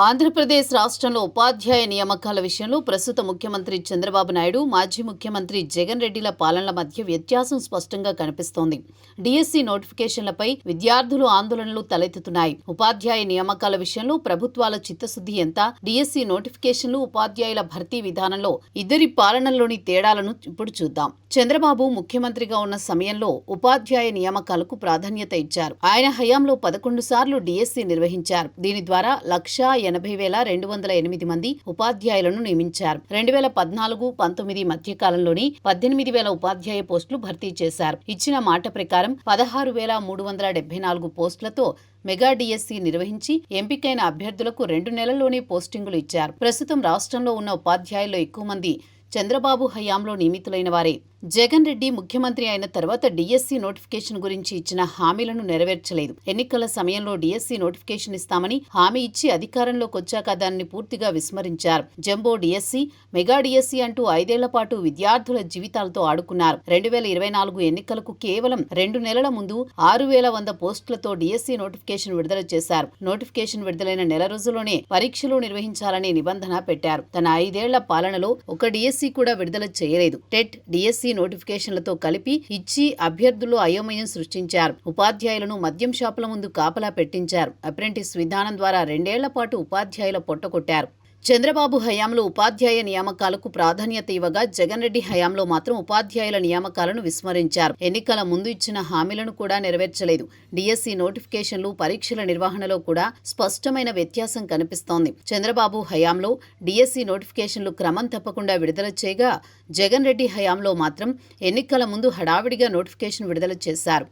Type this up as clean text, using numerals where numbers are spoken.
ఆంధ్రప్రదేశ్ రాష్ట్రంలో ఉపాధ్యాయ నియామకాల విషయంలో ప్రస్తుత ముఖ్యమంత్రి చంద్రబాబు నాయుడు, మాజీ ముఖ్యమంత్రి జగన్ రెడ్డిల పాలనల మధ్య వ్యత్యాసం స్పష్టంగా కనిపిస్తోంది. డిఎస్సి నోటిఫికేషన్లపై విద్యార్థులు ఆందోళనలు తలెత్తుతున్నాయి. ఉపాధ్యాయ నియామకాల విషయంలో ప్రభుత్వాల చిత్తశుద్ధి ఎంత? డిఎస్సి నోటిఫికేషన్లు, ఉపాధ్యాయుల భర్తీ విధానంలో ఇద్దరి పాలనల్లోని తేడాలను ఇప్పుడు చూద్దాం. చంద్రబాబు ముఖ్యమంత్రిగా ఉన్న సమయంలో ఉపాధ్యాయ నియామకాలకు ప్రాధాన్యత ఇచ్చారు. ఆయన హయాంలో 11 సార్లు డిఎస్సి నిర్వహించారు. దీని ద్వారా 1,80,208 మంది ఉపాధ్యాయులను నియమించారు. 2014-19 మధ్య కాలంలోని 18,000 ఉపాధ్యాయ పోస్టులు భర్తీ చేశారు. ఇచ్చిన మాట ప్రకారం 16,374 పోస్టులతో మెగా డిఎస్సి నిర్వహించి ఎంపికైన అభ్యర్థులకు 2 నెలల్లోనే పోస్టింగులు ఇచ్చారు. ప్రస్తుతం రాష్ట్రంలో ఉన్న ఉపాధ్యాయుల్లో ఎక్కువ మంది చంద్రబాబు హయాంలో నియమితులైన వారే. జగన్ రెడ్డి ముఖ్యమంత్రి అయిన తర్వాత డిఎస్సి నోటిఫికేషన్ గురించి ఇచ్చిన హామీలను నెరవేర్చలేదు. ఎన్నికల సమయంలో డిఎస్సి నోటిఫికేషన్ ఇస్తామని హామీ ఇచ్చి అధికారంలోకి వచ్చాక దానిని పూర్తిగా విస్మరించారు. జంబో డిఎస్సి, మెగా డిఎస్సి అంటూ 5 ఏళ్ల పాటు విద్యార్థుల జీవితాలతో ఆడుకున్నారు. 2024 ఎన్నికలకు కేవలం 2 నెలల ముందు 6,100 పోస్టులతో డిఎస్సి నోటిఫికేషన్ విడుదల చేశారు. నోటిఫికేషన్ విడుదలైన నెల రోజుల్లోనే పరీక్షలు నిర్వహించాలనే నిబంధన పెట్టారు. తన 5 ఏళ్ల పాలనలో ఒక డిఎస్సి కూడా విడుదల చేయలేదు. టెట్, డిఎస్సి నోటిఫికేషన్లతో కలిపి ఇచ్చి అభ్యర్థులు అయోమయం సృష్టించారు. ఉపాధ్యాయులను మద్యం షాపుల ముందు కాపలా పెట్టించారు. అప్రెంటిస్ విధానం ద్వారా 2 ఏళ్ల పాటు ఉపాధ్యాయుల పొట్టకొట్టారు. చంద్రబాబు హయాంలో ఉపాధ్యాయ నియామకాలకు ప్రాధాన్యత ఇవ్వగా, జగన్ రెడ్డి హయాంలో మాత్రం ఉపాధ్యాయుల నియామకాలను విస్మరించారు. ఎన్నికల ముందు ఇచ్చిన హామీలను కూడా నెరవేర్చలేదు. డిఎస్సి నోటిఫికేషన్లు, పరీక్షల నిర్వహణలో కూడా స్పష్టమైన వ్యత్యాసం కనిపిస్తోంది. చంద్రబాబు హయాంలో డిఎస్సి నోటిఫికేషన్లు క్రమం తప్పకుండా విడుదల చేయగా, జగన్ రెడ్డి హయాంలో మాత్రం ఎన్నికల ముందు హడావిడిగా నోటిఫికేషన్ విడుదల చేశారు.